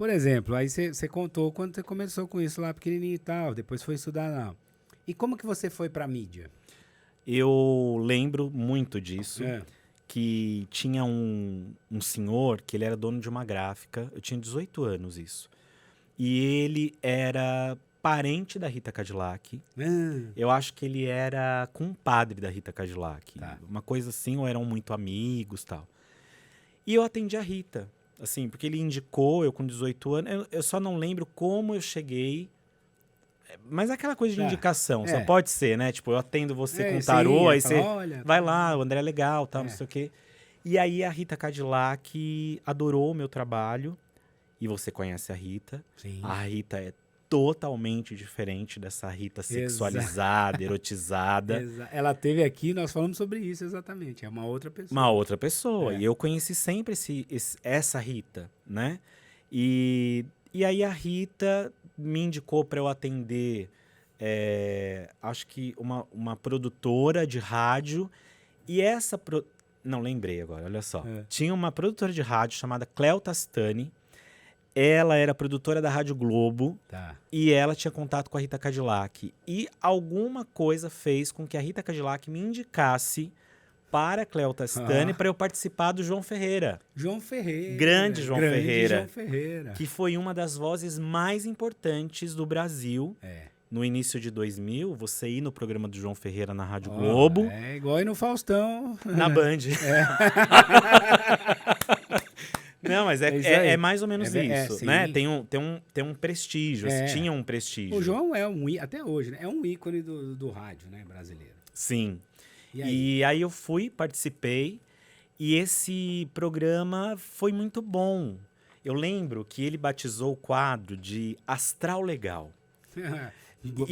Por exemplo, aí você contou quando você começou com isso lá pequenininho e tal, depois foi estudar lá. E como que você foi pra mídia? Eu lembro muito disso, É. que tinha um senhor que ele era dono de uma gráfica, eu tinha 18 anos isso. E ele era parente da Rita Cadillac. Ah, Eu acho que ele era compadre da Rita Cadillac. Tá. Uma coisa assim, ou eram muito amigos e tal. E eu atendi a Rita, assim, porque ele indicou, eu com 18 anos, eu só não lembro como eu cheguei. Mas é aquela coisa de Tá. indicação, só É. pode ser, né? Tipo, eu atendo você com sim, tarô, aí fala, você olha, vai lá, o André é legal, tal, É. não sei o quê. E aí a Rita Cadillac adorou o meu trabalho, e você conhece a Rita. Sim. A Rita é totalmente diferente dessa Rita sexualizada, erotizada. Ela teve aqui, nós falamos sobre isso exatamente. É uma outra pessoa. Uma outra pessoa. É. E eu conheci sempre essa Rita, né? E aí a Rita me indicou para eu atender, acho que uma produtora de rádio. E essa... Não, lembrei agora, olha só. É. Tinha uma produtora de rádio chamada Cleo Tastani. Ela era produtora da Rádio Globo. Tá. E ela tinha contato com a Rita Cadillac. E alguma coisa fez com que a Rita Cadillac me indicasse para a Cleo Tastani para eu participar do João Ferreira. João Ferreira. Grande João Ferreira. João Ferreira. Que foi uma das vozes mais importantes do Brasil. É. No início de 2000, você ir no programa do João Ferreira na Rádio Globo. É igual ir no Faustão. Na Band. Não, mas é mais ou menos isso, né? Sim. Tem um prestígio, tinha um prestígio. O João é até hoje, né? É um ícone do rádio, né, brasileiro. Sim. E aí? E aí eu fui, participei, e esse programa foi muito bom. Eu lembro que ele batizou o quadro de Astral Legal.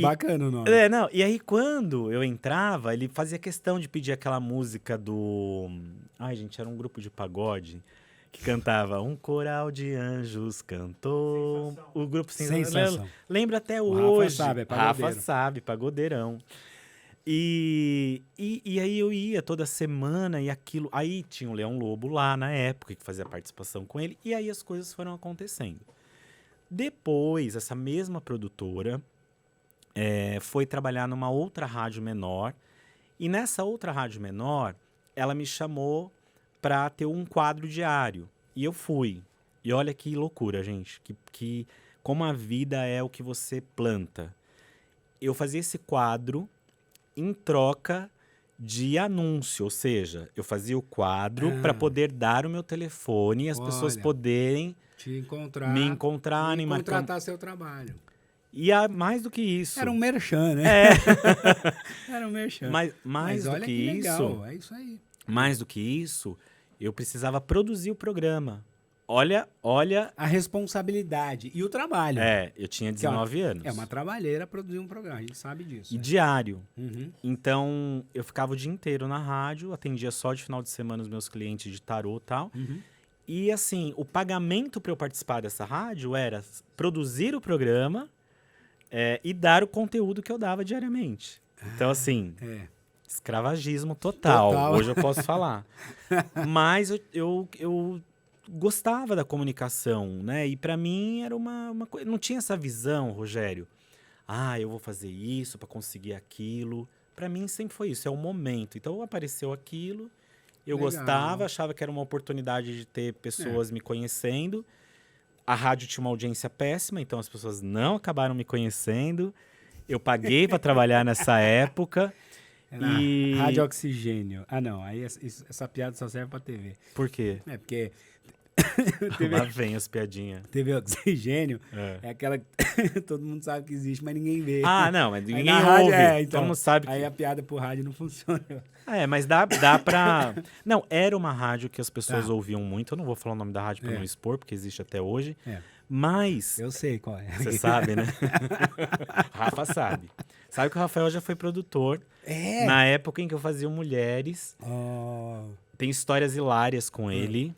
Bacana o nome. Não, e aí quando eu entrava, ele fazia questão de pedir aquela música do... Ai, gente, era um grupo de pagode que cantava Um Coral de Anjos Cantou. Sensação. O grupo Sensação. Lembra até O hoje. Rafa sabe, é pagodeiro. Rafa sabe, pagodeirão. E aí eu ia toda semana e aquilo... Aí tinha o Leão Lobo lá na época, que fazia participação com ele. E aí as coisas foram acontecendo. Depois, essa mesma produtora foi trabalhar numa outra rádio menor. E nessa outra rádio menor, ela me chamou para ter um quadro diário. E eu fui. E olha que loucura, gente. Que como a vida é o que você planta. Eu fazia esse quadro em troca de anúncio. Ou seja, eu fazia o quadro para poder dar o meu telefone e as pessoas poderem me encontrar, e contratar seu trabalho. E mais do que isso... Era um merchan, né? Era um merchan. Mas do olha que isso, legal, é isso aí. Mais do que isso, eu precisava produzir o programa. Olha... A responsabilidade e o trabalho. Eu tinha 19 anos. É uma trabalheira produzir um programa, a gente sabe disso. E diário. Uhum. Então, eu ficava o dia inteiro na rádio, atendia só de final de semana os meus clientes de tarô e tal. Uhum. E assim, o pagamento para eu participar dessa rádio era produzir o programa e dar o conteúdo que eu dava diariamente. Então, assim... Escravagismo total. Hoje eu posso falar. Mas eu gostava da comunicação, né? E para mim era uma coisa... Não tinha essa visão, Rogério. Eu vou fazer isso para conseguir aquilo. Para mim sempre foi isso, é o momento. Então apareceu aquilo, eu gostava, achava que era uma oportunidade de ter pessoas me conhecendo. A rádio tinha uma audiência péssima, então as pessoas não acabaram me conhecendo. Eu paguei para trabalhar nessa época. Rádio Oxigênio. Não, aí essa piada só serve pra TV. Por quê? Porque... Lá vem as piadinhas. TV Oxigênio é aquela que todo mundo sabe que existe, mas ninguém vê. Não, mas ninguém rádio, ouve. Então, todo mundo sabe aí a piada por rádio não funciona. Mas dá pra... Não, era uma rádio que as pessoas ouviam muito. Eu não vou falar o nome da rádio pra não expor, porque existe até hoje. Mas... Eu sei qual é. Você sabe, né? Rafa sabe. Sabe que o Rafael já foi produtor. Na época em que eu fazia o Mulheres. Tem histórias hilárias com ele.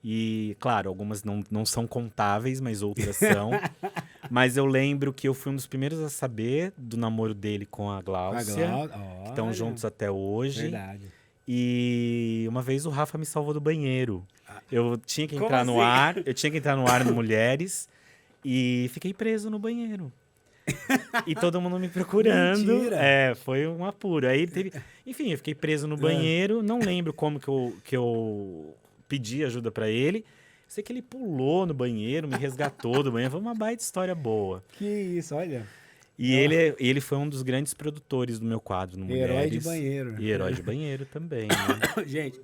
E, claro, algumas não são contáveis, mas outras são. Mas eu lembro que eu fui um dos primeiros a saber do namoro dele com a Gláucia. Que estão juntos até hoje. Verdade. E uma vez o Rafa me salvou do banheiro. Eu tinha que Como entrar no assim? ar, eu tinha que entrar no ar no Mulheres e fiquei preso no banheiro. E todo mundo me procurando. Mentira! Foi um apuro. Aí teve. Enfim, eu fiquei preso no banheiro. Não lembro como que eu pedi ajuda pra ele. Sei que ele pulou no banheiro, me resgatou do banheiro. Foi uma baita história boa. Que isso, olha. E Ó, ele foi um dos grandes produtores do meu quadro no herói de Mulheres. banheiro. E herói de banheiro também, né? Gente,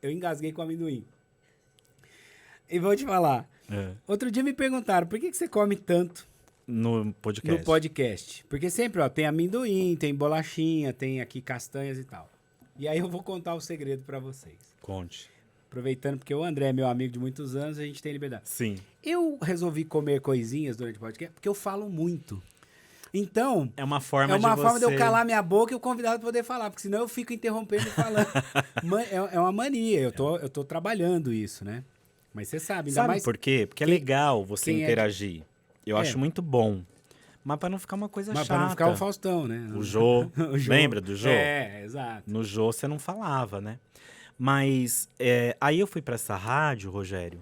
eu engasguei com amendoim. E vou te falar. É. Outro dia me perguntaram, por que você come tanto No podcast. no podcast? Porque sempre, ó, tem amendoim, tem bolachinha, tem aqui castanhas e tal. E aí eu vou contar o segredo pra vocês. Conte. Aproveitando, porque o André é meu amigo de muitos anos, a gente tem liberdade. Sim. Eu resolvi comer coisinhas durante o podcast porque eu falo muito. Então, É uma forma é uma de forma de eu você- calar minha boca e o convidado poder falar, porque senão eu fico interrompendo e falando. É uma mania, eu tô trabalhando isso, né? Mas você sabe, ainda Sabe mais... por quê? Porque é quem- legal você quem é de- interagir. Eu É. acho muito bom. Mas pra não ficar uma coisa Mas chata. pra não ficar o Faustão, né? O Jô. O Jô. Lembra do Jô? É, exato. No Jô você não falava, né? Mas aí eu fui pra essa rádio, Rogério,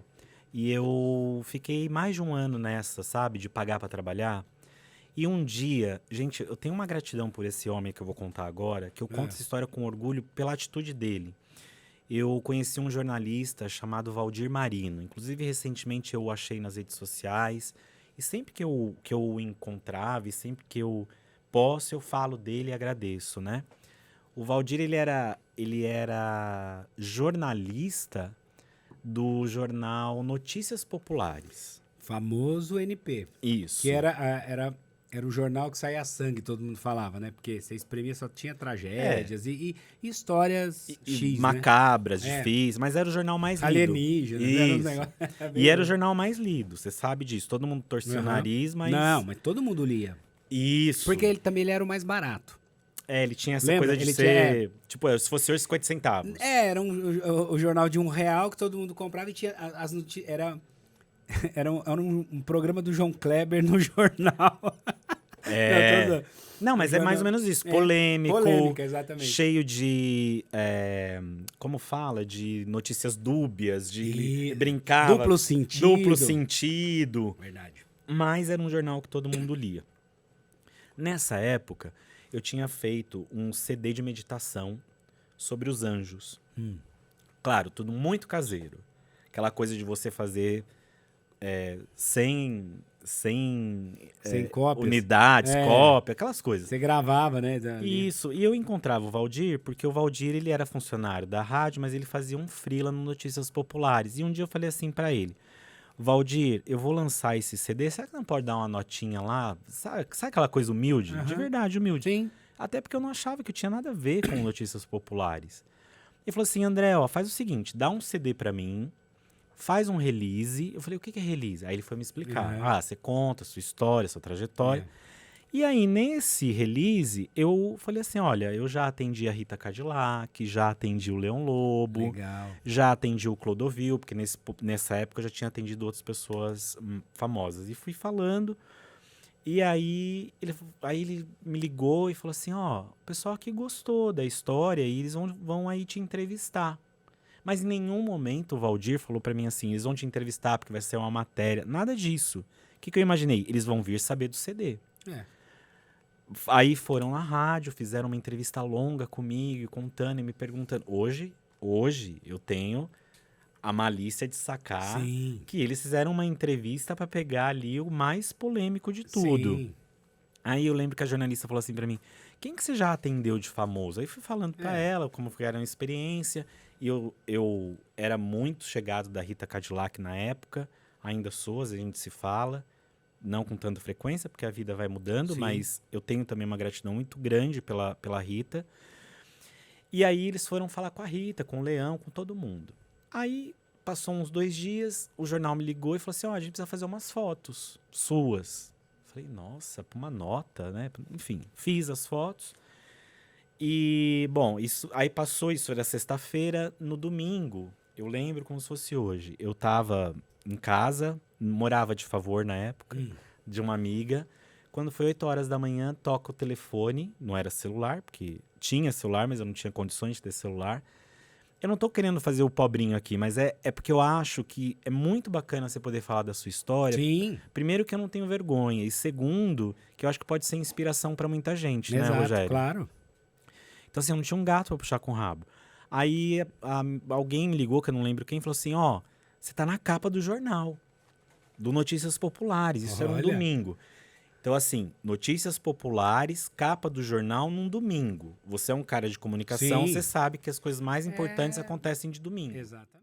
e eu fiquei mais de um ano nessa, sabe? De pagar pra trabalhar. E um dia, gente, eu tenho uma gratidão por esse homem que eu vou contar agora, que eu conto essa história com orgulho pela atitude dele. Eu conheci um jornalista chamado Valdir Marino. Inclusive, recentemente eu o achei nas redes sociais. E sempre que eu o encontrava, e sempre que eu posso, eu falo dele e agradeço, né? O Valdir, ele era jornalista do jornal Notícias Populares. Famoso NP. Isso. Que era o jornal que saía sangue, todo mundo falava, né? Porque você espremia, só tinha tragédias e histórias X, né? macabras, É. difíceis, mas era o jornal mais lido. Alienígenas, era um Isso. negócio... E era o jornal mais lido, você sabe disso. Todo mundo torcia o Aham. nariz, mas... Não, mas todo mundo lia. Isso. Porque ele era o mais barato. Ele tinha essa Lembra? coisa de Ele ser... Tipo, se fosse hoje, 50 centavos. Era o jornal de R$1 que todo mundo comprava e tinha as notícias. Era um programa do João Kleber no jornal. Não, mas é mais ou menos isso. Polêmico. Polêmica, exatamente. Cheio de... como fala? De notícias dúbias, de brincava. Duplo sentido. Duplo sentido. Verdade. Mas era um jornal que todo mundo lia. Nessa época, eu tinha feito um CD de meditação sobre os anjos. Claro, tudo muito caseiro. Aquela coisa de você fazer sem cópias. unidades, cópia, aquelas coisas. Você gravava, né? Isso. E eu encontrava o Valdir, porque o Valdir, ele era funcionário da rádio, mas ele fazia um freela no Notícias Populares. E um dia eu falei assim pra ele: Valdir, eu vou lançar esse CD, será que não pode dar uma notinha lá? Sabe aquela coisa humilde? De verdade, humilde. Sim. Até porque eu não achava que eu tinha nada a ver com Notícias Populares. Ele falou assim: André, ó, faz o seguinte, dá um CD pra mim, faz um release. Eu falei: o que é release? Aí ele foi me explicar. Você conta a sua história, a sua trajetória. E aí, nesse release, eu falei assim: olha, eu já atendi a Rita Cadillac, já atendi o Leão Lobo, Legal. já atendi o Clodovil, porque nessa época eu já tinha atendido outras pessoas famosas. E fui falando. E aí ele me ligou e falou assim: ó, o pessoal aqui gostou da história e eles vão aí te entrevistar. Mas em nenhum momento o Valdir falou pra mim assim: eles vão te entrevistar porque vai ser uma matéria. Nada disso. O que eu imaginei? Eles vão vir saber do CD. Aí foram na rádio, fizeram uma entrevista longa comigo, contando e me perguntando. Hoje eu tenho a malícia de sacar que eles fizeram uma entrevista pra pegar ali o mais polêmico de tudo. Sim. Aí eu lembro que a jornalista falou assim pra mim: quem que você já atendeu de famoso? Aí fui falando pra ela como foi era a experiência. E eu era muito chegado da Rita Cadillac na época. Ainda sou, a gente se fala. Não com tanta frequência, porque a vida vai mudando. Mas eu tenho também uma gratidão muito grande pela Rita. E aí eles foram falar com a Rita, com o Leão, com todo mundo. Aí passou uns 2 dias, o jornal me ligou e falou assim: ó, a gente precisa fazer umas fotos suas. Falei: nossa, uma nota, né? Enfim, fiz as fotos. E, bom, aí passou, isso era sexta-feira. No domingo, eu lembro como se fosse hoje. Eu tava em casa, morava de favor na época, de uma amiga. Quando foi 8 horas da manhã, toca o telefone. Não era celular, porque tinha celular, mas eu não tinha condições de ter celular. Eu não tô querendo fazer o pobrinho aqui, mas é porque eu acho que é muito bacana você poder falar da sua história. Sim, Primeiro que eu não tenho vergonha, e segundo, que eu acho que pode ser inspiração pra muita gente, né, exato, Rogério? claro. Então, assim, eu não tinha um gato pra puxar com o rabo. Aí alguém me ligou, que eu não lembro quem, falou assim: ó, você tá na capa do jornal, do Notícias Populares. Isso era um Olha. domingo. Então, assim, Notícias Populares, capa do jornal num domingo. Você é um cara de comunicação, Sim. você sabe que as coisas mais importantes acontecem de domingo. Exatamente.